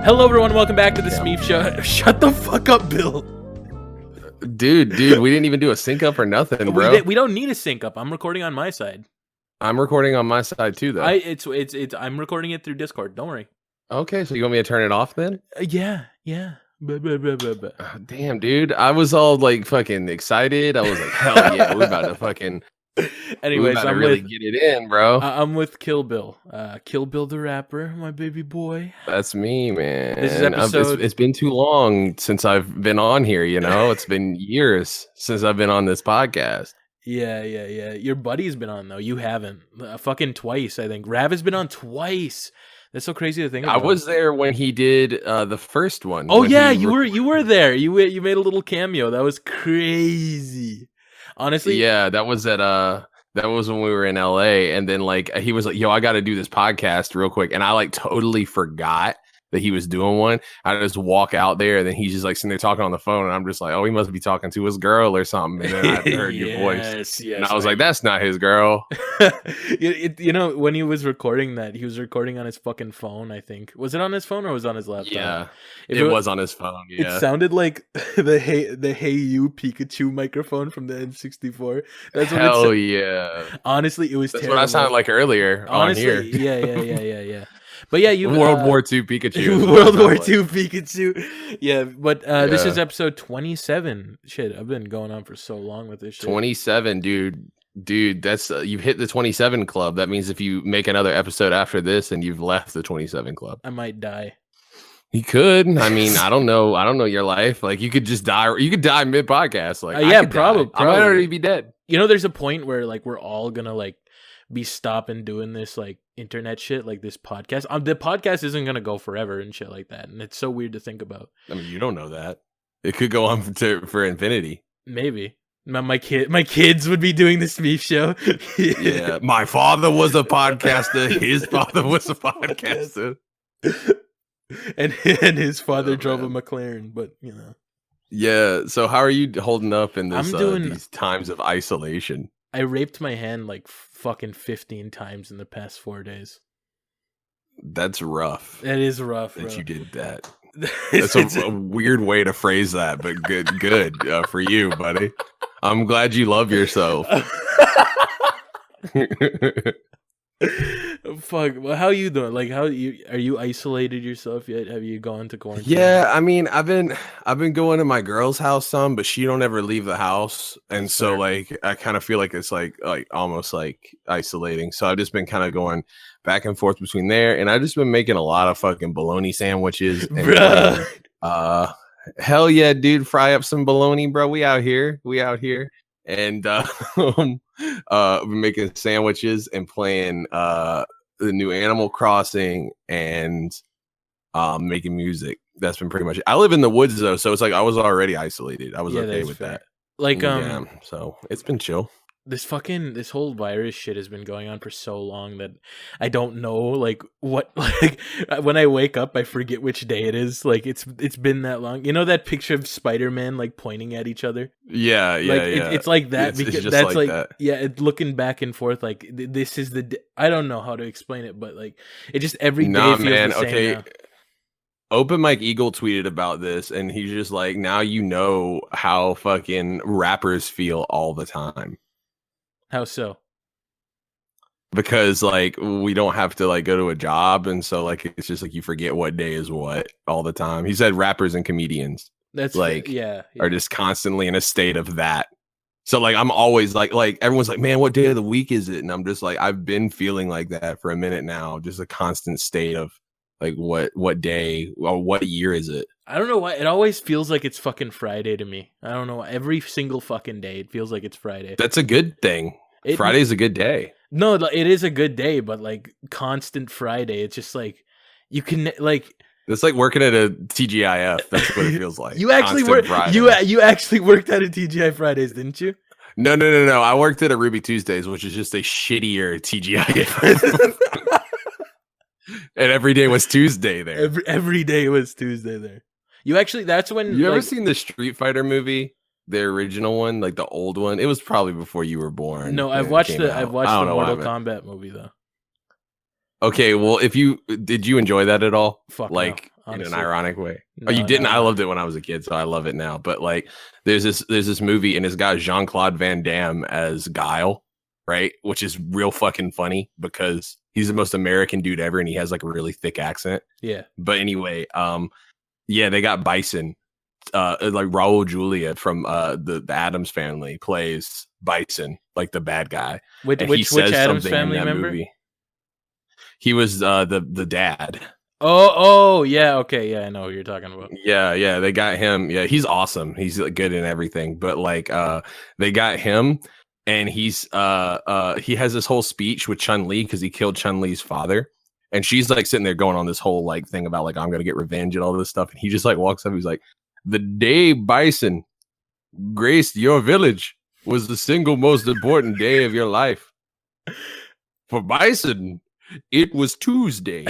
Hello, everyone. Welcome back to the Smeef Show. Shut the fuck up, Bill. Dude, we didn't even do a sync up or nothing, bro. We don't need a sync up. I'm recording on my side. I'm recording on my side too, though. I'm recording it through Discord. Don't worry. Okay, so you want me to turn it off then? Yeah. Damn, dude. I was all like fucking excited. I was like, hell yeah, we're about to fucking. Anyways, I'm really get it in, bro. I'm with Kill Bill. Kill Bill the rapper, my baby boy. That's me, man. This is episode. It's been too long since I've been on here. You know, it's been years since I've been on this podcast. Yeah. Your buddy's been on though. You haven't. Fucking twice, I think. Rav has been on twice. That's so crazy to think about. I was there when he did the first one. Oh yeah, you were there. You made a little cameo. That was crazy. Honestly, yeah, that was when we were in LA, and then like he was like, "Yo, I got to do this podcast real quick," and I like totally forgot that he was doing one. I just walk out there, and then he's just like sitting there talking on the phone, and I'm just like, "Oh, he must be talking to his girl or something." And then I heard your voice, and I was like, "That's not his girl." You know, when he was recording that, he was recording on his fucking phone. I think was it on his phone or was it on his laptop? Yeah, it was on his phone. Yeah, it sounded like the Hey You Pikachu microphone from the N64. That's what hell yeah. Honestly, it was. That's terrible. What I sounded like earlier. Honestly, on here. Yeah. But yeah, you World War II Pikachu. World War II Pikachu. Yeah, but this is episode 27. Shit, I've been going on for so long with this shit. 27, dude. That's you've hit the 27 club. That means if you make another episode after this, and you've left the 27 club, I might die. You could. I mean, I don't know your life. Like, you could just die. You could die mid podcast. Like, yeah, probably. I might already be dead. You know, there's a point where like we're all gonna like be stopping doing this like internet shit, like this podcast. The podcast isn't gonna go forever and shit like that, and it's so weird to think about. I mean, you don't know that. It could go on for infinity. Maybe. My kids would be doing the Smeef Show. Yeah, my father was a podcaster. His father was a podcaster, and his father drove a McLaren. But you know. Yeah. So how are you holding up in this these times of isolation? I raped my hand like fucking 15 times in the past 4 days. That's rough. It is rough that bro. You did that. That's a weird way to phrase that, but good for you, buddy. I'm glad you love yourself. Fuck. Well, how you doing? Like, are you isolated yourself yet? Have you gone to quarantine? Yeah, I mean, I've been going to my girl's house some, but she don't ever leave the house, and so like I kind of feel like it's like almost like isolating. So I've just been kind of going back and forth between there, and I've just been making a lot of fucking bologna sandwiches. And, hell yeah, dude! Fry up some bologna, bro. We out here, and been making sandwiches and playing the new Animal Crossing and making music. That's been pretty much it. I live in the woods though, so it's like I was already isolated. I was okay with that. Like so it's been chill. This whole virus shit has been going on for so long that I don't know like what, like when I wake up I forget which day it is. Like it's been that long. You know that picture of Spider-Man like pointing at each other? Yeah. It's like that because it's that's like that. Yeah, it's looking back and forth like this is the I don't know how to explain it, but like it just every day feels the same now. Open Mike Eagle tweeted about this, and he's just like, now you know how fucking rappers feel all the time. How so? Because like we don't have to like go to a job, and so like it's just like you forget what day is what all the time. He said rappers and comedians that's like are just constantly in a state of that. So like I'm always like everyone's like, man, what day of the week is it? And I'm just like, I've been feeling like that for a minute now, just a constant state of like what day or what year is it? I don't know why it always feels like it's fucking Friday to me. I don't know, every single fucking day it feels like it's Friday. That's a good thing. Friday's a good day. No, it is a good day, but like constant Friday, it's just like you can like it's like working at a TGIF. That's what it feels like. You actually worked. You actually worked at a TGI Fridays, didn't you? No. I worked at a Ruby Tuesdays, which is just a shittier TGIF. And every day was Tuesday there. Every day was Tuesday there. You actually, that's when you ever seen the Street Fighter movie? The original one, like the old one. It was probably before you were born. No, I've watched the Mortal Kombat movie though. Okay, well, did you enjoy that at all? Fuck like, in an honestly. ironic way. Oh, you No, didn't? not at I all. loved it when I was a kid, so I love it now. But like, there's this movie, and it's got Jean-Claude Van Damme as Guile, right? Which is real fucking funny because he's the most American dude ever, and he has like a really thick accent. Yeah. But anyway, yeah, they got Bison. Like Raul Julia from the Adams Family plays Bison, like the bad guy, and he Which says Adams something in Family that member? movie. He was the dad. Oh, yeah, okay, yeah, I know who you're talking about. Yeah, they got him. Yeah, he's awesome. He's like, good in everything. But like, they got him, and he has this whole speech with Chun-Li because he killed Chun-Li's father, and she's like sitting there going on this whole like thing about like I'm gonna get revenge and all this stuff, and he just like walks up. He's like, the day Bison graced your village was the single most important day of your life. For Bison, it was Tuesday.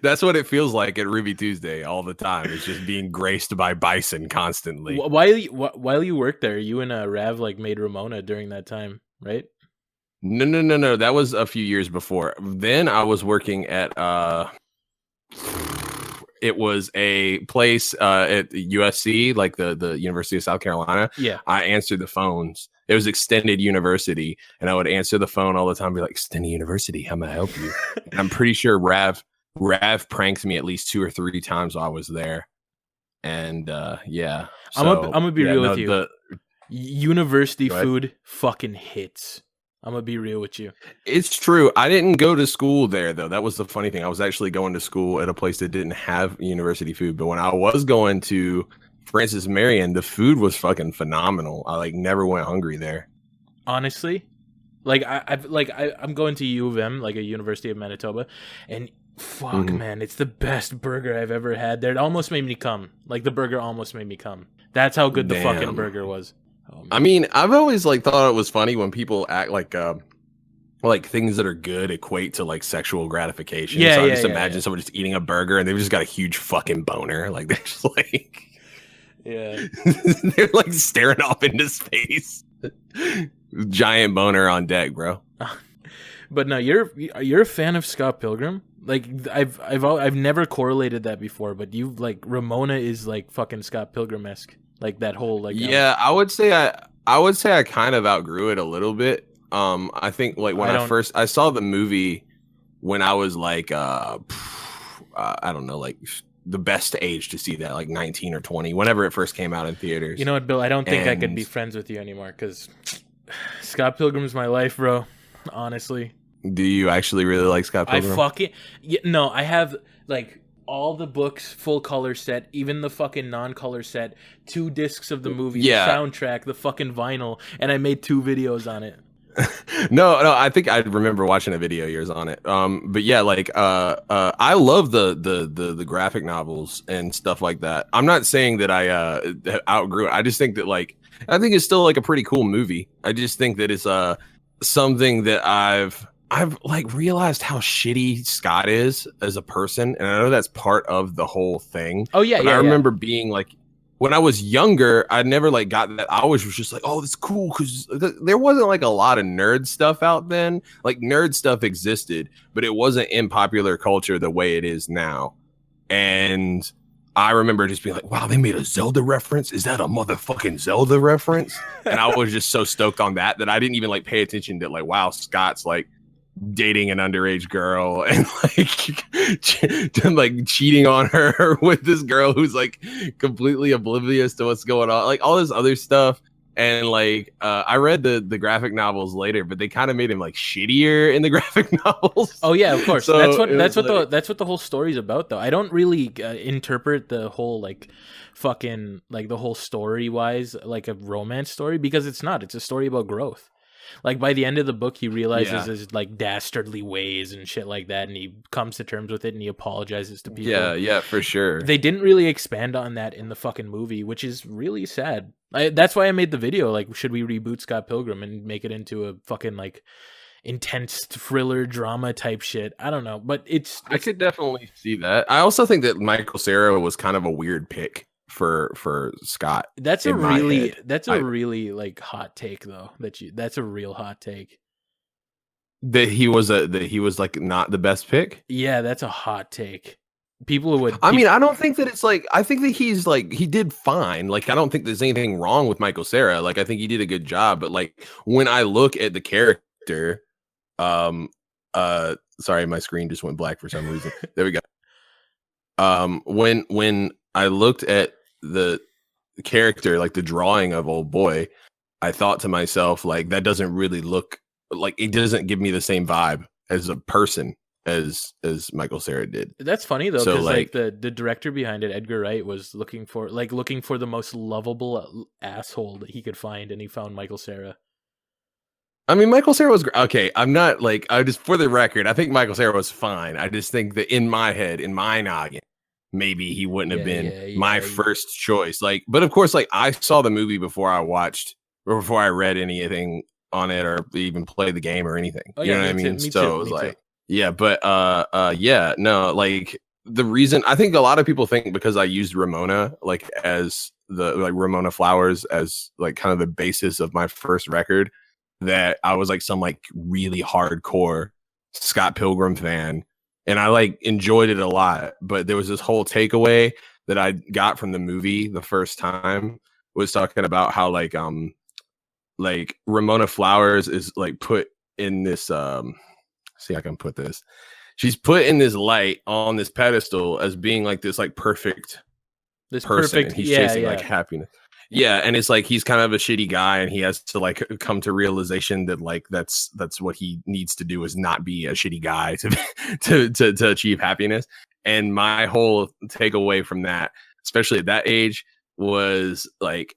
That's what it feels like at Ruby Tuesday all the time. It's just being graced by Bison constantly. While you worked there, you and Rav like made Ramona during that time, right? No. That was a few years before. Then I was working at it was a place at USC, like the University of South Carolina. Yeah. I answered the phones. It was Extended University, and I would answer the phone all the time, be like, Extended University, how may I help you? And I'm pretty sure Rav pranked me at least 2 or 3 times while I was there. And yeah. So, I'm gonna be real with you. The, University food fucking hits. I'm gonna be real with you. It's true. I didn't go to school there though. That was the funny thing. I was actually going to school at a place that didn't have university food. But when I was going to Francis Marion, the food was fucking phenomenal. I like never went hungry there. Honestly, like I'm going to U of M, like a University of Manitoba, and fuck, man, it's the best burger I've ever had there. It almost made me come. Like the burger almost made me come. That's how good the fucking burger was. Oh, I mean, I've always like thought it was funny when people act like things that are good equate to like sexual gratification. Yeah, so I yeah, just yeah, imagine someone just eating a burger and they've just got a huge fucking boner. Like they're just like, yeah, they're like staring off into space. Giant boner on deck, bro. But no, you're a fan of Scott Pilgrim. Like I've never correlated that before, but you like Ramona is like fucking Scott Pilgrim-esque. Like that whole like yeah, I would say I kind of outgrew it a little bit. I think like when I saw the movie when I was like I don't know, like the best age to see that, like 19 or 20, whenever it first came out in theaters. You know what, Bill? I don't think I could be friends with you anymore because Scott Pilgrim's my life, bro. Honestly. Do you actually really like Scott Pilgrim? No, I have like all the books, full color set, even the fucking non-color set, 2 discs of the movie, the soundtrack, the fucking vinyl, and I made 2 videos on it. No, I think I remember watching a video of yours on it. But yeah, like I love the graphic novels and stuff like that. I'm not saying that I outgrew it. I just think that like I think it's still like a pretty cool movie. I just think that it's something that I've like realized how shitty Scott is as a person, and I know that's part of the whole thing. Oh yeah, I remember being like, when I was younger, I never like got that. I always was just like, oh, that's cool, because there wasn't like a lot of nerd stuff out then. Like nerd stuff existed, but it wasn't in popular culture the way it is now. And I remember just being like, wow, they made a Zelda reference. Is that a motherfucking Zelda reference? And I was just so stoked on that I didn't even like pay attention to like, wow, Scott's like dating an underage girl and like cheating on her with this girl who's like completely oblivious to what's going on, like all this other stuff. And like I read the graphic novels later, but they kind of made him like shittier in the graphic novels. Oh yeah, of course. So that's what the whole story's about, though. I don't really interpret the whole like fucking like the whole story wise like a romance story, because it's not. It's a story about growth. Like by the end of the book, he realizes his like dastardly ways and shit like that, and he comes to terms with it, and he apologizes to people. Yeah, for sure. They didn't really expand on that in the fucking movie, which is really sad. That's why I made the video. Like, should we reboot Scott Pilgrim and make it into a fucking like intense thriller drama type shit? I don't know, but I could definitely see that. I also think that Michael Cera was kind of a weird pick for Scott. That's a really like hot take though. That's a real hot take. That he was like not the best pick? Yeah, that's a hot take. People would. I mean, I don't think that it's like, I think that he's like, he did fine. Like, I don't think there's anything wrong with Michael Cera. Like, I think he did a good job. But like, when I look at the character, um, sorry, my screen just went black for some reason. There we go. When I looked at the character, like the drawing of old boy, I thought to myself, like, that doesn't really look like, it doesn't give me the same vibe as a person as Michael Cera did. That's funny though, So because like like, the director behind it, Edgar Wright, was looking for the most lovable asshole that he could find, and he found Michael Cera. I mean, Michael Cera was okay. I'm not like, I just, for the record, I think Michael Cera was fine. I just think that in my head, in my noggin, maybe he wouldn't have been my first choice. Like, but of course, like I saw the movie before I watched or before I read anything on it or even played the game or anything. Oh You yeah, know what I me too. mean? Me So too. it was Me too. like, yeah, but yeah, no, like the reason I think a lot of people think because I used Ramona like as the like Ramona Flowers as like kind of the basis of my first record, that I was like some like really hardcore Scott Pilgrim fan, and I like enjoyed it a lot. But there was this whole takeaway that I got from the movie the first time was talking about how like Ramona Flowers is like put in this see how I can put this. She's put in this light on this pedestal as being like this like perfect This person, perfect, and he's yeah, chasing like yeah. happiness. Yeah, and it's like he's kind of a shitty guy, and he has to like come to realization that like that's what he needs to do is not be a shitty guy to to achieve happiness. And my whole takeaway from that, especially at that age, was like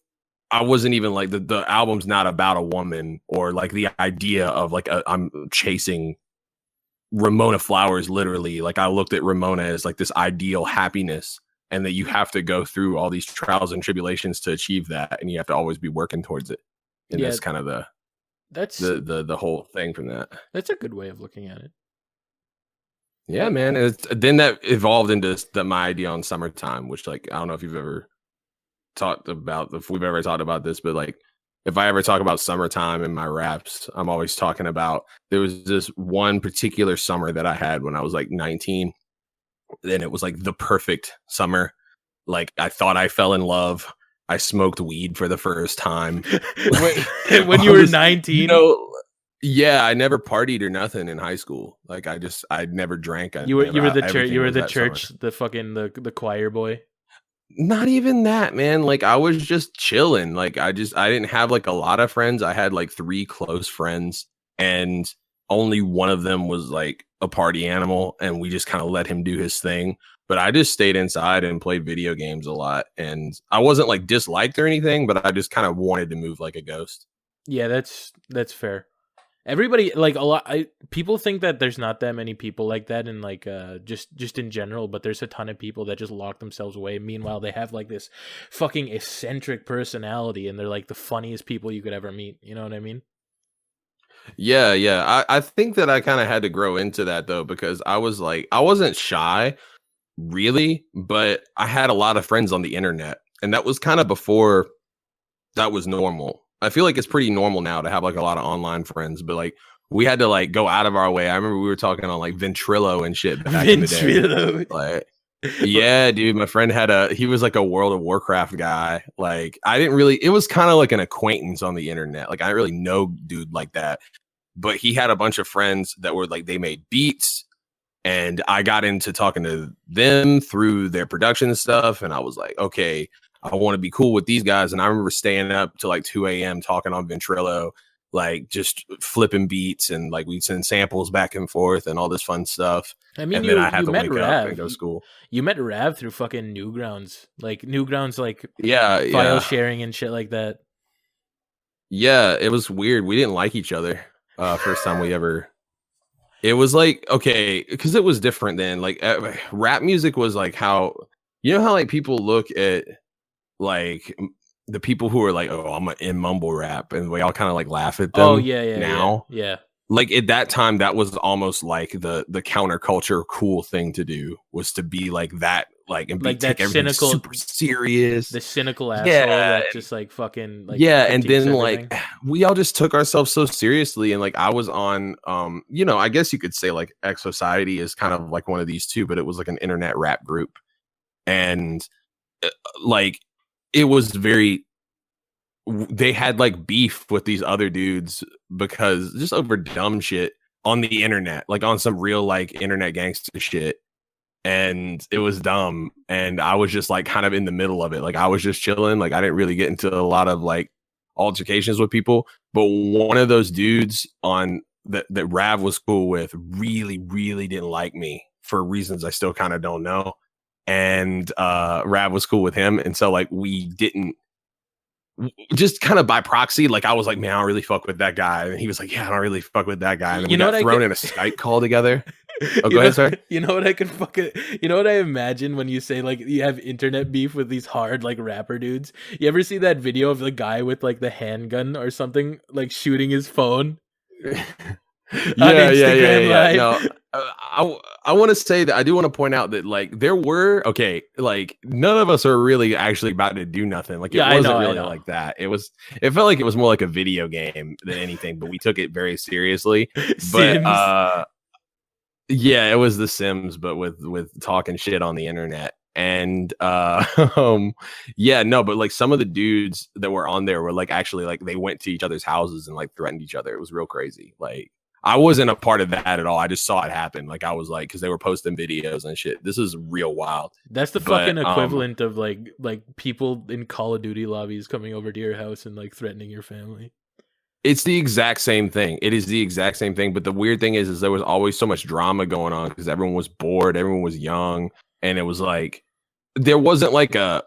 I wasn't even like the album's not about a woman or like the idea of like I'm chasing Ramona Flowers literally. Like I looked at Ramona as like this ideal happiness, and that you have to go through all these trials and tribulations to achieve that, and you have to always be working towards it. And Yeah, that's kind of that's the whole thing from that. that's a good way of looking at it. Yeah, man. Then that evolved into my idea on Summertime, which like I don't know if you've ever talked about, if we've ever talked about this, but like if I ever talk about Summertime in my raps, I'm always talking about there was this one particular summer that I had when I was like 19. Then it was like the perfect summer. Like I thought I fell in love. I smoked weed for the first time. When you were 19? Yeah, I never partied or nothing in high school. Like I never drank. You were the church. You were the church. Summer. The fucking the choir boy. Not even that, man. Like I was just chilling. Like I didn't have like a lot of friends. I had like 3 close friends, and only one of them was like a party animal, and we just kind of let him do his thing. But I just stayed inside and played video games a lot, and I wasn't like disliked or anything, but I just kind of wanted to move like a ghost. Yeah, that's fair. Everybody, like a lot, people think that there's not that many people like that, and like just in general, but there's a ton of people that just lock themselves away. Meanwhile, they have like this fucking eccentric personality, and they're like the funniest people you could ever meet. You know what I mean? Yeah. I think that I kind of had to grow into that though, because I was like, I wasn't shy really, but I had a lot of friends on the internet, and that was kind of before that was normal. I feel like it's pretty normal now to have like a lot of online friends, but like we had to like go out of our way. I remember we were talking on like Ventrilo and shit back in the day. Like, yeah, dude, my friend he was like a World of Warcraft guy. Like I didn't really, it was kind of like an acquaintance on the internet. Like I didn't really know dude like that, but he had a bunch of friends that were like, they made beats, and I got into talking to them through their production stuff. And I was like, okay, I want to be cool with these guys. And I remember staying up to like 2 a.m. talking on Ventrilo, like just flipping beats, and like we'd send samples back and forth and all this fun stuff. I mean, and then I had to met wake Rav. up and go to school. You met Rav through fucking Newgrounds, like yeah, file sharing and shit like that. Yeah, it was weird. We didn't like each other first time we ever. It was like, okay, because it was different then. Like rap music was like how, you know how like people look at like the people who are like, oh, I'm in mumble rap, and we all kind of like laugh at them. Oh yeah, now. Yeah. Like at that time, that was almost like the counterculture cool thing to do, was to be like that, like and Like take that everything cynical, super serious. the cynical asshole Yeah, that just like fucking like yeah, and critiques then like everything. we all just took ourselves so seriously, and like I was on I guess you could say like X Society is kind of like one of these too, but it was like an internet rap group, and like it was very they had like beef with these other dudes because just over dumb shit on the internet, like on some real like internet gangster shit. And it was dumb. And I was just like kind of in the middle of it. Like I was just chilling. Like I didn't really get into a lot of like altercations with people. But one of those dudes on that Rav was cool with really, really didn't like me for reasons I still kind of don't know. And Rav was cool with him. And so like we didn't just kind of by proxy, like I was like, man, I don't really fuck with that guy. And he was like, yeah, I don't really fuck with that guy. And then You we know got what I thrown could, in a Skype call together. Oh, you go know, ahead, sorry. you know what I could fucking, you know what I imagine when you say like you have internet beef with these hard like rapper dudes. You ever see that video of the guy with like the handgun or something like shooting his phone on Instagram Yeah. Live? No, I want to say that I do want to point out that like there were like none of us are really actually about to do nothing. Like it Yeah, I wasn't know, I really know. like that. It felt like it was more like a video game than anything, but we took it very seriously. But Sims. yeah, it was The Sims, but with talking shit on the internet. And yeah, no, but like some of the dudes that were on there were like actually like they went to each other's houses and like threatened each other. It was real crazy. Like I wasn't a part of that at all. I just saw it happen. Like I was like, because they were posting videos and shit. This is real wild. That's the But fucking equivalent of like people in Call of Duty lobbies coming over to your house and like threatening your family. it's the exact same thing. It is the exact same thing. But the weird thing is there was always so much drama going on because everyone was bored, everyone was young, and it was like there wasn't like a.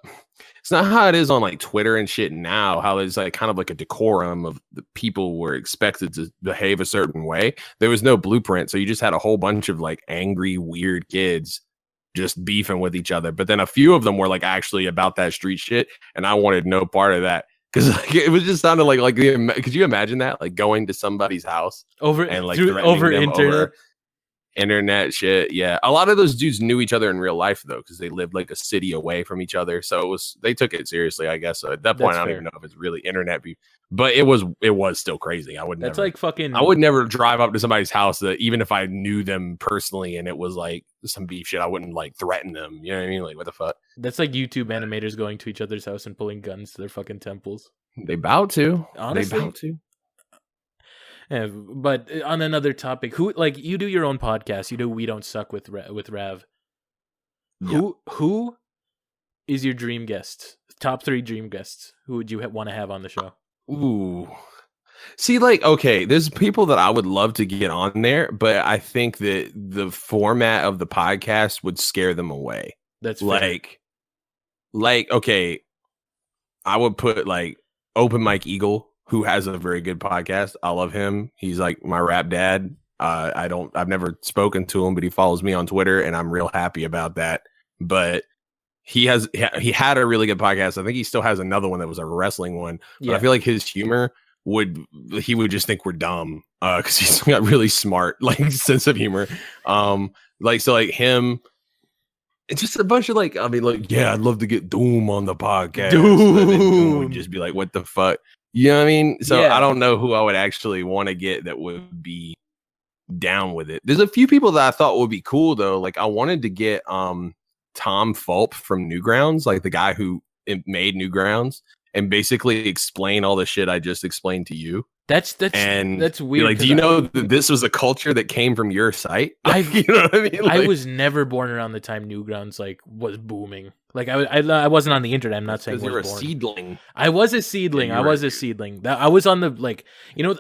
It's not how it is on like Twitter and shit now. How it's like kind of like a decorum of the people were expected to behave a certain way. There was no blueprint, so you just had a whole bunch of like angry, weird kids just beefing with each other. But then a few of them were like actually about that street shit, and I wanted no part of that. Because like, it was just sounded like could you imagine that like going to somebody's house Over and like through threatening over them internet. over internet shit? Yeah, a lot of those dudes knew each other in real life though, because they lived like a city away from each other. So they took it seriously, I guess. So at that point, That's I don't fair. even know if it's really internet beef, but it was still crazy. That's like I fucking. would never drive up to somebody's house that even if I knew them personally and it was like some beef shit, I wouldn't like threaten them. You know what I mean? Like what the fuck? That's like YouTube animators going to each other's house and pulling guns to their fucking temples. They bow to. Honestly, They bow to. yeah, but on another topic, who like you do your own podcast? You do We Don't Suck with with Rav. Yeah. Who is your dream guest? Top 3 dream guests. Who would you want to have on the show? Ooh. See, like, okay, there's people that I would love to get on there, but I think that the format of the podcast would scare them away. That's fair. Okay, I would put like Open Mike Eagle, who has a very good podcast. I love him. He's like my rap dad. I've never spoken to him, but he follows me on Twitter, and I'm real happy about that. But he had a really good podcast. I think he still has another one that was a wrestling one. But Yeah. I feel like his humor he would just think we're dumb because he's got really smart like sense of humor. Like him. It's just a bunch of like, I mean, like, yeah, I'd love to get Doom on the podcast. Doom would just be like, what the fuck? You know what I mean? So Yeah. I don't know who I would actually want to get that would be down with it. There's a few people that I thought would be cool though. Like I wanted to get Tom Fulp from Newgrounds, like the guy who made Newgrounds, and basically explain all the shit I just explained to you. That's weird. Like, do you know that this was a culture that came from your site? You know what I mean? Like, I was never born around the time Newgrounds like was booming. Like I wasn't on the internet. I'm not saying you were a born. seedling. I was a seedling. Yeah, I was a seedling. I was on the like,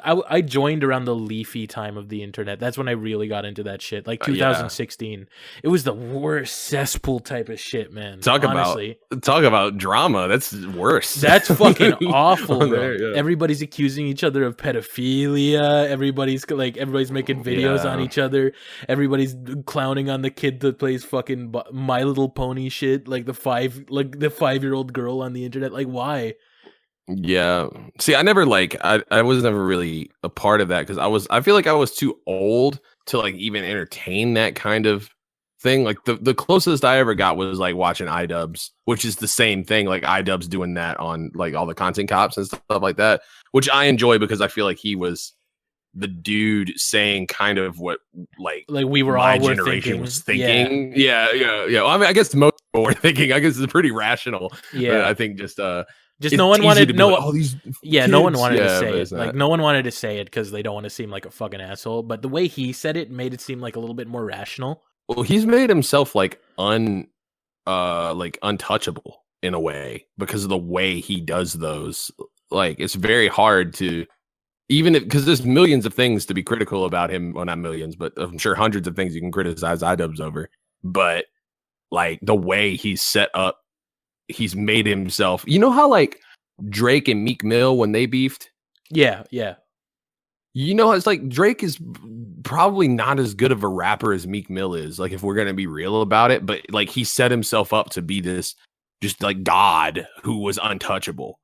I joined around the leafy time of the internet. That's when I really got into that shit. Like 2016. Yeah. It was the worst cesspool type of shit, man. Talk about drama. That's worse. That's fucking awful, bro. There, yeah. Everybody's accusing each other of pedophilia. Everybody's making videos on each other. Everybody's clowning on the kid that plays fucking My Little Pony shit. Like the 5-year-old girl on the internet. Like, why? Yeah. See, I was never really a part of that because I feel like I was too old to like even entertain that kind of thing. Like the closest I ever got was like watching iDubbbz, which is the same thing. Like iDubbbz doing that on like all the content cops and stuff like that, which I enjoy because I feel like he was the dude saying kind of what like we were my all were generation thinking. was thinking. Yeah. Well, I mean, I guess most people were thinking. I guess it's pretty rational. Yeah, but I think just no one wanted no one wanted to say it. Like no one wanted to say it because they don't want to seem like a fucking asshole. But the way he said it made it seem like a little bit more rational. Well, he's made himself like untouchable in a way because of the way he does those. Like it's very hard to. Even because there's millions of things to be critical about him. Well, not millions, but I'm sure hundreds of things you can criticize iDubbbz over. But like the way he's set up, he's made himself. You know how like Drake and Meek Mill when they beefed? Yeah. You know, it's like Drake is probably not as good of a rapper as Meek Mill is. Like if we're gonna be real about it, but like he set himself up to be this just like God who was untouchable,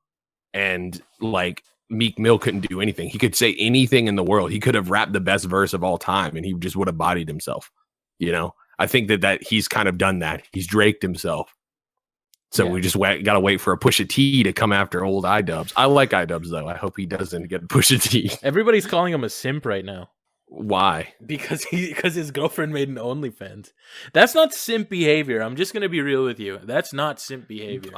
and like. Meek Mill couldn't do anything. He could say anything in the world. He could have rapped the best verse of all time and he just would have bodied himself. You know, I think that he's kind of done that. He's Draked himself. So we just got to wait for a Pusha T to come after old iDubbbz. I like iDubbbz though. I hope he doesn't get Pusha T. Everybody's calling him a simp right now. Why? Because his girlfriend made an OnlyFans. That's not simp behavior. I'm just going to be real with you. That's not simp behavior.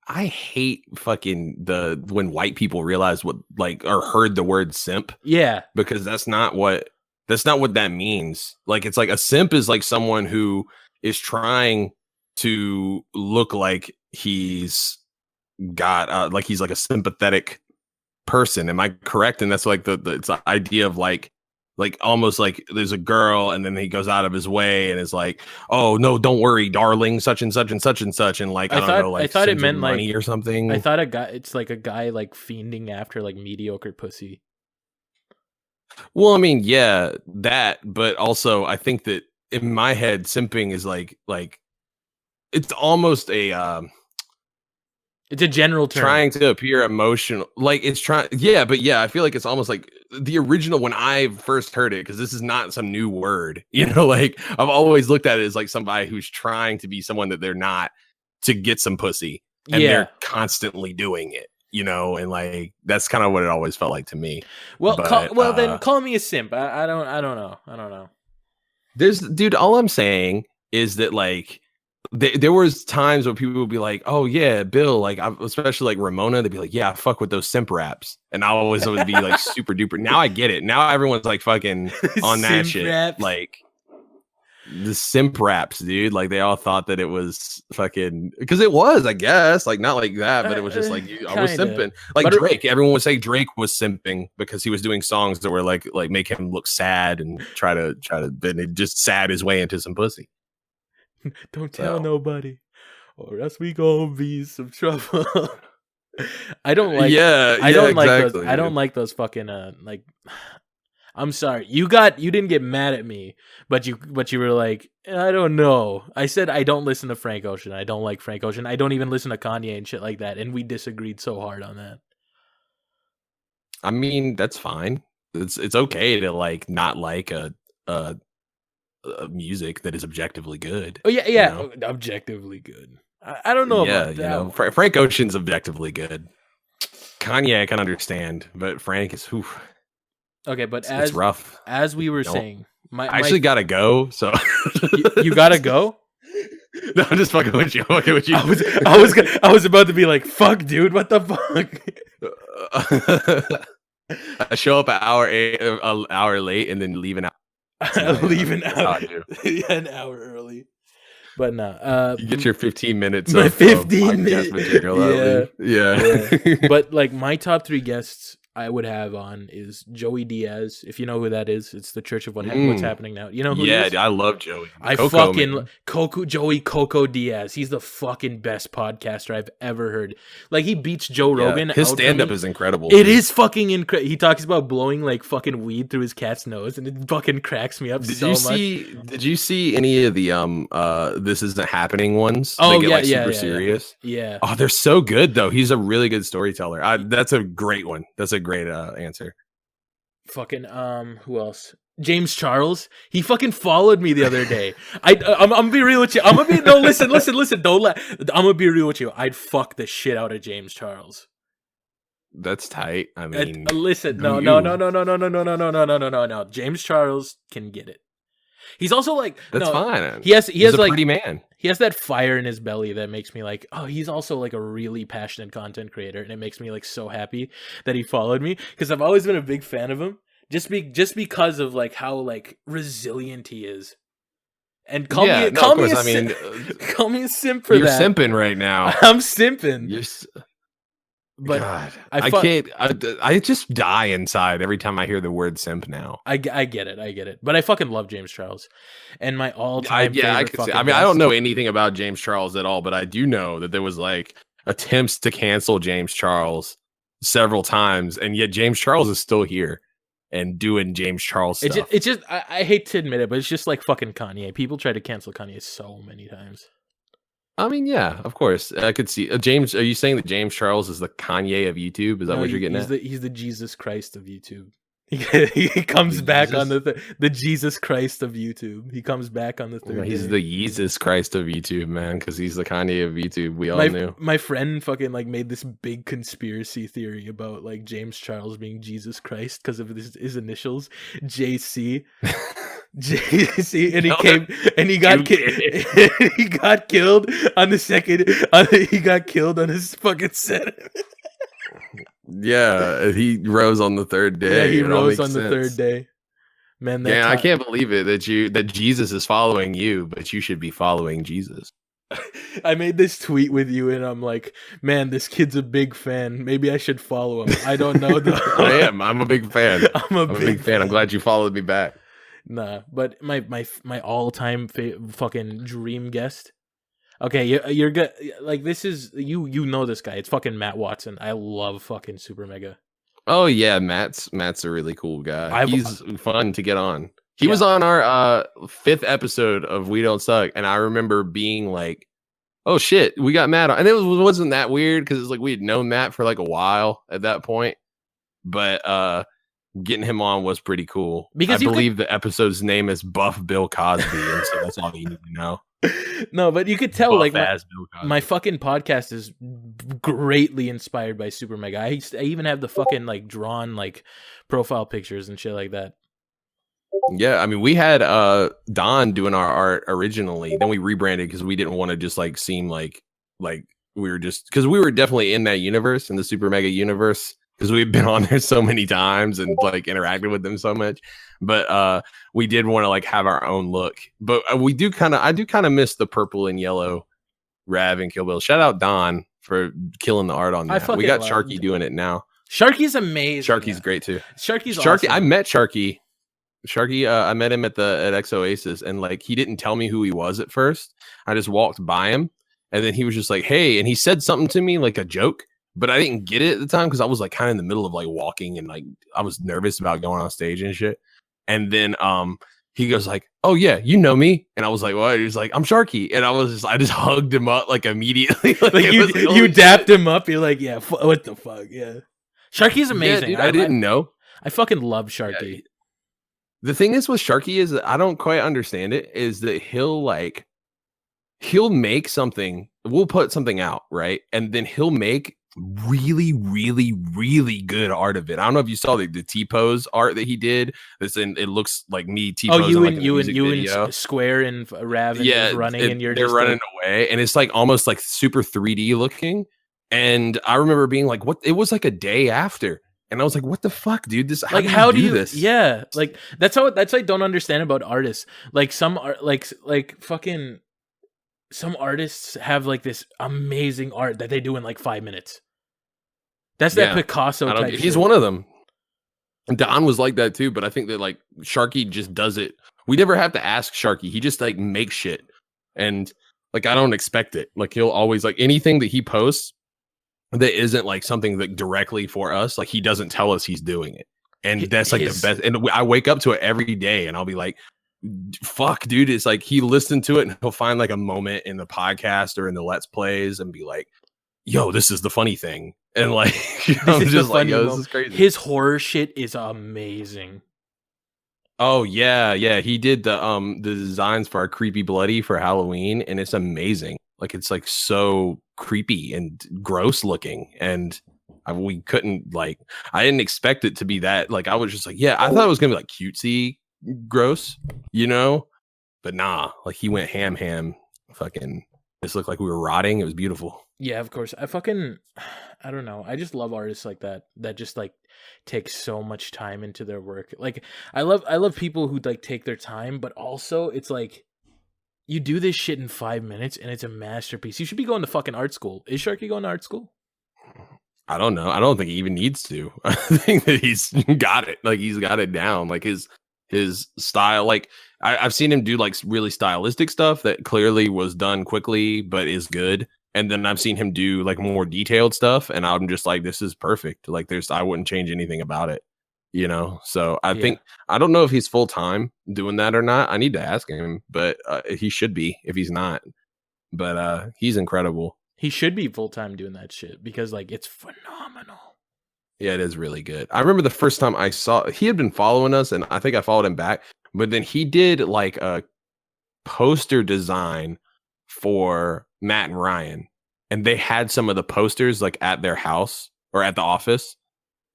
I hate fucking when white people realize what like or heard the word simp. Yeah. Because that's not what that means. Like it's like a simp is like someone who is trying to look like he's got like he's like a sympathetic person. Am I correct? And that's like it's the idea of like almost like there's a girl and then he goes out of his way and is like, oh no, don't worry, darling, such and such and such and such. And like, I thought it meant money like, or something. I thought it's like a guy like fiending after like mediocre pussy. Well, I mean, yeah, that, but also I think that in my head, simping is like it's almost it's a general term. Trying to appear emotional. Like it's trying. Yeah, but yeah, I feel like it's almost like the original when I first heard it, because this is not some new word. You know, like I've always looked at it as like somebody who's trying to be someone that they're not to get some pussy. And they're constantly doing it, you know, and like that's kind of what it always felt like to me. Well, then call me a simp. I don't know. Dude, all I'm saying is that like there was times where people would be like, "Oh yeah, Bill," like especially like Ramona, they'd be like, "Yeah, I fuck with those simp raps," and I always would be like super duper. Now I get it. Now everyone's like fucking on that shit, raps. Like the simp raps, dude. Like they all thought that it was fucking because it was, I guess, like not like that, but it was just like I was simping. Like but Drake, everyone would say Drake was simping because he was doing songs that were like make him look sad and try to then just sad his way into some pussy. Don't tell nobody, or else we gonna be some trouble. I don't like. I don't like those. I don't like those fucking like. I'm sorry. You didn't get mad at me, but you were like, I don't know. I said I don't listen to Frank Ocean. I don't like Frank Ocean. I don't even listen to Kanye and shit like that. And we disagreed so hard on that. I mean, that's fine. It's okay to like not like a music that is objectively good. Oh yeah, you know? Objectively good. I don't know about that. You know, Frank Ocean's objectively good. Kanye I can understand, but Frank is oof. Okay, but it's rough. As we were saying, I actually gotta go. So you gotta go. No, I'm just fucking with you. I was about to be like, "Fuck, dude, what the fuck?" I show up an hour late and then leave an hour. Leave an hour. An hour early. But no, you get your 15 minutes. My 15 minutes material. Yeah. But like my top 3 guests I would have on is Joey Diaz. If you know who that is, it's the Church of What's Happening Now. You know who? Yeah, I love Joey. Joey Coco Diaz. He's the fucking best podcaster I've ever heard. Like he beats Joe Rogan. His stand up is incredible. It is fucking incredible. He talks about blowing like fucking weed through his cat's nose, and it fucking cracks me up so much. Did you see any of the This Isn't Happening ones? Oh, they get, super serious. Yeah. Oh, they're so good though. He's a really good storyteller. That's a great one. That's a great answer. Fucking who else? James Charles. He fucking followed me the other day. I'm gonna be real with you. I'm gonna be no. Listen. Don't let. I'm gonna be real with you. I'd fuck the shit out of James Charles. That's tight. I mean, Listen, do no. you? James Charles can get it. He's also like That's no. fine. He has He's a like pretty man. he has that fire in his belly that makes me like, oh, he's also like a really passionate content creator, and it makes me like so happy that he followed me because I've always been a big fan of him, just because of like how like resilient he is. And call me Of course. I mean, call me a simp for you're that. simping right now. I'm simping. You're. But God, I can't. I just die inside every time I hear the word simp now. I get it. But I fucking love James Charles, and my all-time favorite. I could see. I mean, I don't know anything about James Charles at all, but I do know that there was like attempts to cancel James Charles several times, and yet James Charles is still here and doing James Charles stuff. It's just I hate to admit it, but it's just like fucking Kanye. People try to cancel Kanye so many times. I mean, yeah, of course. I could see James. Are you saying that James Charles is the Kanye of YouTube? Is that what you're getting at? He's the Jesus Christ of YouTube. He comes back on the Jesus Christ of YouTube. He comes back on the third. He's the Jesus Christ of YouTube, man, because he's the Kanye of YouTube. We all knew. My friend fucking like made this big conspiracy theory about like James Charles being Jesus Christ because of his initials, JC. JC, and he came and he got he got killed on the second. He got killed on his fucking set. Yeah, he rose on the third day. Yeah, he rose on the third day. Man, I can't believe it that Jesus is following you, but you should be following Jesus. I made this tweet with you, and I'm like, man, this kid's a big fan. Maybe I should follow him. I don't know though. I am. I'm a big fan. I'm a big fan. I'm glad you followed me back. Nah, but my all-time fucking dream guest. Okay, you're good. Like this is you know this guy. It's fucking Matt Watson. I love fucking Super Mega. Oh yeah, Matt's a really cool guy. He's fun to get on. He was on our 5th episode of We Don't Suck, and I remember being like, "Oh shit, we got Matt on." And it wasn't that weird because it's like we had known Matt for like a while at that point, but getting him on was pretty cool because I believe the episode's name is Buff Bill Cosby, and so that's all you need to know. No, but you could tell like my fucking podcast is greatly inspired by Super Mega. I even have the fucking like drawn like profile pictures and shit like that. Yeah, I mean we had Don doing our art originally, then we rebranded because we didn't want to just like seem like we were just because we were definitely in that universe, in the Super Mega universe, because we've been on there so many times and like interacted with them so much. But we did want to like have our own look. But I do kind of miss the purple and yellow Rav and Kill Bill. Shout out Don for killing the art on that. We got Sharky doing it now. Sharky's amazing. Sharky's great too. Sharky, awesome. I met Sharky. I met him at X Oasis, and like he didn't tell me who he was at first. I just walked by him, and then he was just like, "Hey," and he said something to me like a joke. But I didn't get it at the time because I was like kind of in the middle of like walking and like I was nervous about going on stage and shit. And then he goes like, "Oh yeah, you know me," and I was like, "What?" He was like, "I'm Sharky," and I just hugged him up like immediately. Like you dapped him up. You're like, "Yeah, what the fuck?" Yeah, Sharky's amazing. Yeah, dude, I didn't know. I fucking love Sharky. Yeah. The thing is with Sharky is that I don't quite understand it. Is that he'll make something. We'll put something out, right, and then he'll make really, really, really good art of it. I don't know if you saw the T-pose art that he did. It looks like me T-posing. Oh, you and Square and Rav and running, and they're running away, and it's like almost like super 3D looking. And I remember being like, "What?" It was like a day after, and I was like, "What the fuck, dude? This how do you do this?" Yeah, like that's I don't understand about artists. Like some art, like fucking. Some artists have like this amazing art that they do in like 5 minutes. That's that Picasso type. He's one of them. And Don was like that too, but I think that like Sharky just does it. We never have to ask Sharky. He just like makes shit. And like I don't expect it. Like he'll always like anything that he posts that isn't like something that directly for us, like he doesn't tell us he's doing it. And that's like the best. And I wake up to it every day and I'll be like, fuck, dude. It's like he listened to it and he'll find like a moment in the podcast or in the Let's Plays and be like, "Yo, this is the funny thing." And like This I'm is the just like, funny yo, this moment. is crazy. His horror shit is amazing. Oh yeah, yeah. He did the designs for our Creepy Bloody for Halloween, and it's amazing. Like it's like so creepy and gross looking, and we couldn't like. I didn't expect it to be that. Like I was just like, yeah, I thought it was gonna be like cutesy, gross, you know. But nah, like he went ham. Fucking, this looked like we were rotting. It was beautiful. Yeah, of course. I don't know. I just love artists like that just like take so much time into their work. Like I love people who like take their time, but also it's like you do this shit in 5 minutes and it's a masterpiece. You should be going to fucking art school. Is Sharky going to art school? I don't know. I don't think he even needs to. I think that he's got it. Like he's got it down. Like his style. Like I've seen him do like really stylistic stuff that clearly was done quickly, but is good. And then I've seen him do like more detailed stuff, and I'm just like, this is perfect. Like I wouldn't change anything about it. You know. So I Yeah. think I don't know if he's full time doing that or not. I need to ask him, but he should be if he's not. But he's incredible. He should be full time doing that shit because like it's phenomenal. Yeah, it is really good. I remember the first time I saw he had been following us, and I think I followed him back. But then he did like a poster design for Matt and Ryan, and they had some of the posters like at their house or at the office.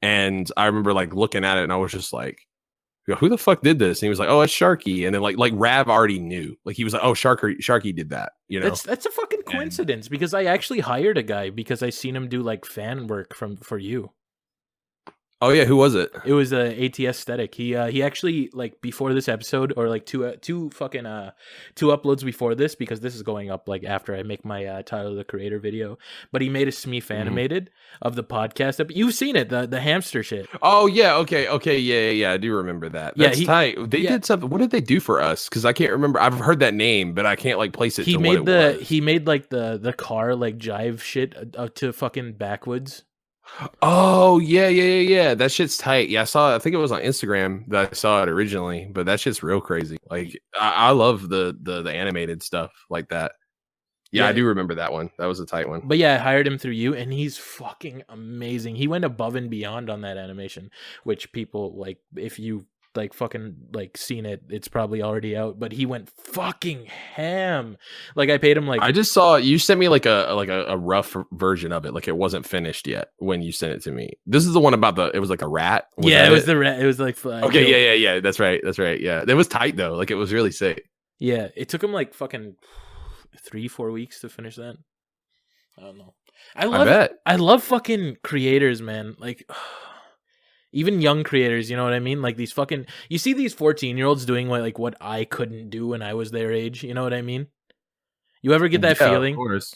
And I remember like looking at it, and I was just like, "Who the fuck did this?" And he was like, "Oh, it's Sharky." And then like Rav already knew. Like he was like, "Oh, Sharky did that." You know, That's a fucking coincidence because I actually hired a guy because I seen him do like fan work for you. oh yeah, who was it? It was a ATS Aesthetic. He actually like before this episode or like two uploads before this because this is going up like after I make my Tyler the Creator video. But he made a Smeef animated of the podcast. You've seen it, the hamster shit. Oh yeah, okay, yeah. I do remember that. That's tight. They did something. What did they do for us? Because I can't remember. I've heard that name, but I can't like place it. He to made what it was. he made like the car like jive shit to fucking backwoods. Oh yeah. That shit's tight. Yeah, I think it was on Instagram that I saw it originally, but that shit's real crazy. Like I love the animated stuff like that. Yeah, I do remember that one. That was a tight one. But yeah, I hired him through you, and he's fucking amazing. He went above and beyond on that animation, which people like. If you like fucking like seen it, it's probably already out. But he went fucking ham. Like I paid him like. I just saw you sent me like a rough version of it. Like it wasn't finished yet when you sent it to me. This is the one about it was like a rat. It was the rat. It was like okay, yeah. That's right. Yeah, it was tight though. Like it was really sick. Yeah, it took him like fucking 3-4 weeks to finish that. I don't know. I love fucking creators, man. Like even young creators, you know what I mean? Like these fucking you see these 14-year-olds doing what I couldn't do when I was their age, you know what I mean? You ever get that feeling? Of course.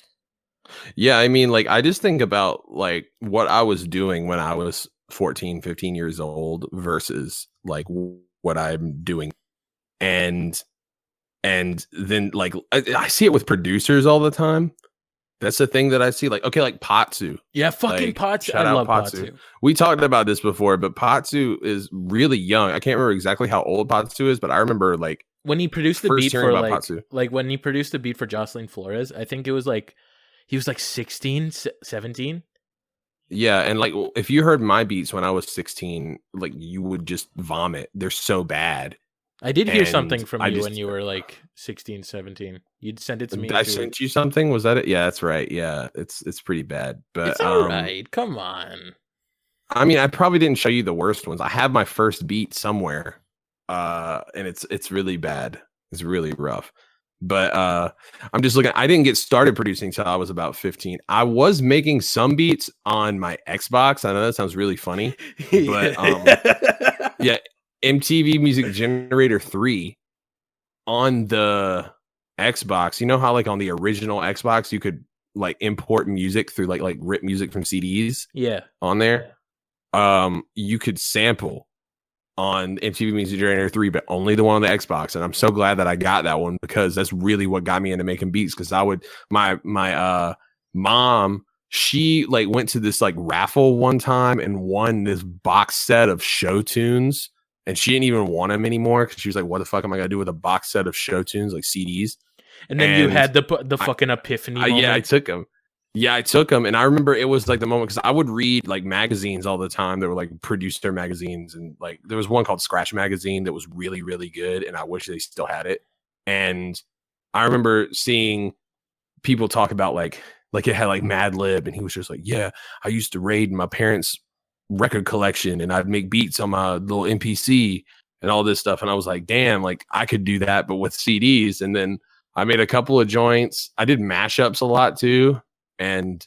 Yeah, I mean like I just think about like what I was doing when I was 14, 15 years old versus like what I'm doing. And then like I see it with producers all the time. That's the thing that I see. Like, okay, like Patsu. Yeah, fucking like, Patsu. I love Patsu. We talked about this before, but Patsu is really young. I can't remember exactly how old Patsu is, but I remember like when he produced the beat for Patsu. like when he produced the beat for Jocelyn Flores, I think it was like he was like 16, 17. Yeah, and like if you heard my beats when I was 16, like you would just vomit. They're so bad. I did hear something from you when you were like 16, 17. You'd send it to me. I sent you something. Was that it? Yeah, that's right. Yeah, it's pretty bad, but it's all right. Come on. I mean, I probably didn't show you the worst ones. I have my first beat somewhere, and it's really bad. It's really rough. But I'm just looking. I didn't get started producing until I was about 15. I was making some beats on my Xbox. I know that sounds really funny, but yeah. MTV Music Generator 3 on the Xbox. You know how like on the original Xbox you could like import music through like rip music from CDs? Yeah. On there. You could sample on MTV Music Generator 3, but only the one on the Xbox. And I'm so glad that I got that one because that's really what got me into making beats. Because I would my mom, she like went to this like raffle one time and won this box set of show tunes. And she didn't even want them anymore because she was like, "What the fuck am I gonna do with a box set of show tunes like CDs?" And then you had the fucking epiphany. Yeah, I took them. Yeah, I took them, and I remember it was like the moment because I would read like magazines all the time. That were like producer magazines, and like there was one called Scratch Magazine that was really, really good, and I wish they still had it. And I remember seeing people talk about like it had like Mad Lib, and he was just like, yeah, I used to raid my parents' record collection, and I'd make beats on my little MPC and all this stuff. And I was like, damn, like I could do that, but with CDs. And then I made a couple of joints. I did mashups a lot too, and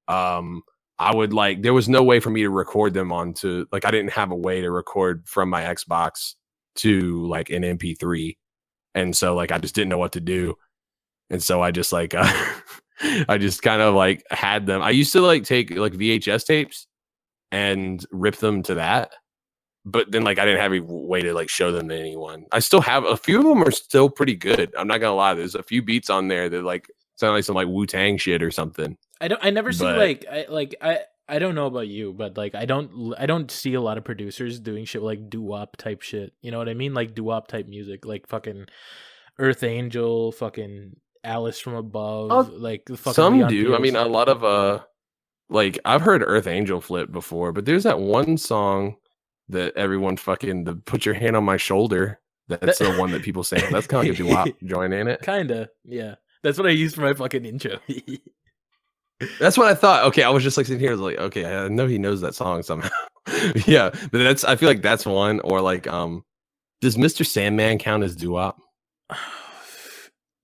um I would like there was no way for me to record them onto like I didn't have a way to record from my Xbox to like an MP3. And so like I just didn't know what to do. And so I just like I just kind of like had them. I used to like take like VHS tapes and rip them to that. But then like I didn't have a way to like show them to anyone. I still have a few of them are still pretty good. I'm not gonna lie. There's a few beats on there that like sound like some like Wu-Tang shit or something. I never see But I don't know about you, but like I don't see a lot of producers doing shit like doo-wop type shit. You know what I mean? Like doo-wop type music, like fucking Earth Angel, fucking Alice from Above, like the fucking some Leon do. I mean, Pierce. a lot of like I've heard Earth Angel flip before, but there's that one song that everyone fucking the put your hand on my shoulder. That's the one that people say. That's kind of like a doo-wop joint, ain't it? Kinda, yeah. That's what I use for my fucking intro. That's what I thought. Okay, I was just like sitting here, I was like, okay, I know he knows that song somehow. Yeah, but that's I feel like that's one. Or like, does Mr. Sandman count as doo-wop?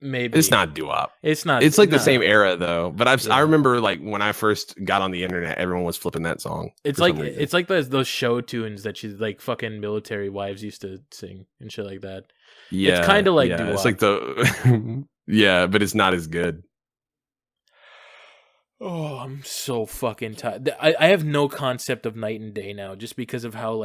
Maybe It's not doo-wop. it's not. It's like the No. same era though. But I Yeah. remember like when I first got on the internet, everyone was flipping that song. It's for like some reason. it's like those show tunes that she's like fucking military wives used to sing and shit like that. Yeah, It's kind of like yeah, doo-wop. it's like the yeah, but it's not as good. Oh, I'm so fucking tired. I have no concept of night and day now, just because of how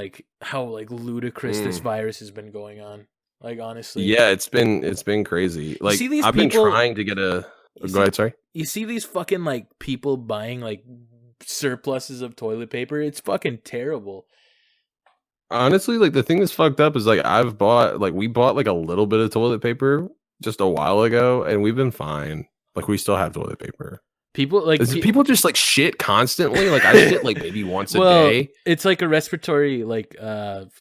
ludicrous this virus has been going on. Like honestly, Yeah, it's been crazy. Like see these I've been people- trying to get a. Go ahead, sorry. you see these fucking like people buying like surpluses of toilet paper. It's fucking terrible. Honestly, like the thing that's fucked up is like we bought like a little bit of toilet paper just a while ago, and we've been fine. Like we still have toilet paper. People like People just like shit constantly. Like I shit like maybe once a day. It's like a respiratory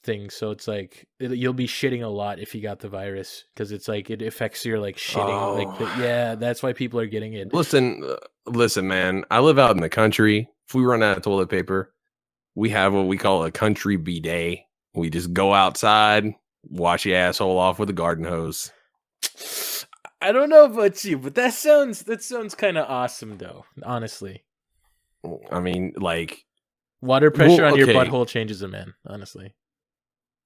thing, so it's like you'll be shitting a lot if you got the virus because it's like it affects your like shitting. Yeah, that's why people are getting it. Listen, man. I live out in the country. If we run out of toilet paper, we have what we call a country bidet. We just go outside, wash your asshole off with a garden hose. I don't know about you, but that sounds kind of awesome, though. Honestly, I mean, like water pressure on your butthole changes a man. Honestly,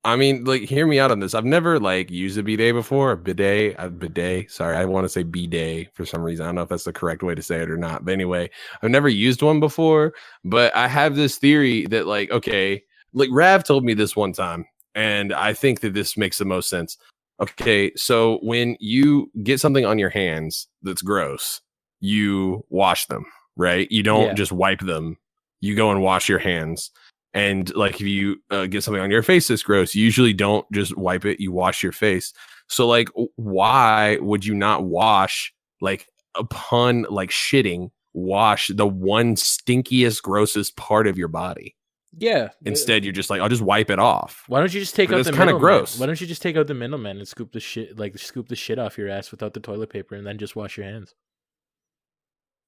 I mean, like, hear me out on this. I've never like used a bidet before. Bidet. Sorry, I want to say bidet for some reason. I don't know if that's the correct way to say it or not. But anyway, I've never used one before. But I have this theory that, like, okay, like Rav told me this one time, and I think that this makes the most sense. Okay, so when you get something on your hands that's gross, you wash them, right? You don't just wipe them. You go and wash your hands. And like if you get something on your face that's gross, you usually don't just wipe it. You wash your face. So like, why would you not wash like upon like shitting? Wash the one stinkiest, grossest part of your body. Yeah. Instead, you're just like, I'll just wipe it off. Why don't you just take out the kind of gross. Why don't you just take out the middleman and scoop the shit off your ass without the toilet paper and then just wash your hands?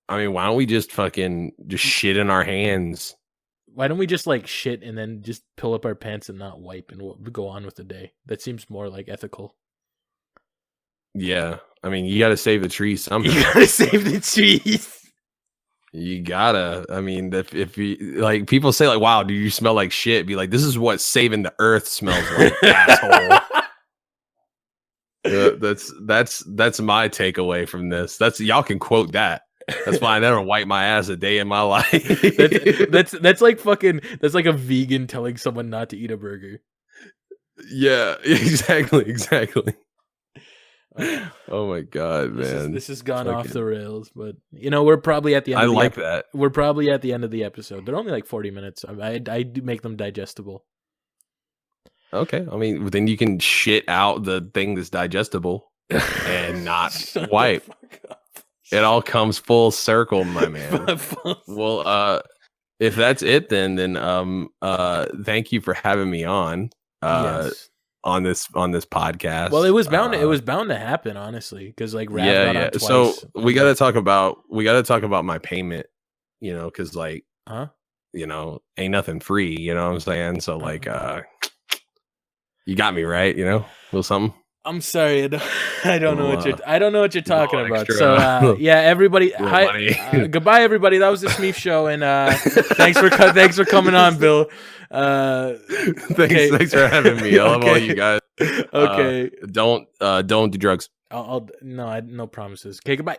I mean, why don't we just fucking just shit in our hands? Why don't we just like shit and then just pull up our pants and not wipe and we'll go on with the day? That seems more like ethical. Yeah. I mean, you got to save the trees somehow. You got to save the trees. You gotta. I mean, if you like, people say like, "Wow, do you smell like shit?" Be like, "This is what saving the earth smells like." Asshole. That's my takeaway from this. That's y'all can quote that. That's why I never wipe my ass a day in my life. that's like fucking. That's like a vegan telling someone not to eat a burger. Yeah, exactly. Oh my god, man! This has gone off the rails, but you know we're probably at the end. That. We're probably at the end of the episode. They're only like 40 minutes. I do make them digestible. Okay, I mean, then you can shit out the thing that's digestible and not wipe. It all comes full circle, my man. Well, if that's it, then thank you for having me on. Yes. On this podcast. Well, it was bound to happen, honestly, because like Rav got on twice. So we got to talk about my payment, because like, ain't nothing free, you know what I'm saying? So like, you got me right, a little something. I'm sorry, I don't know what you're talking about. Extra, so yeah, everybody, goodbye, everybody. That was the Smeef show, and thanks for coming on, Bill. Thanks for having me. I love all you guys. Okay, don't do drugs. No promises. Okay, goodbye.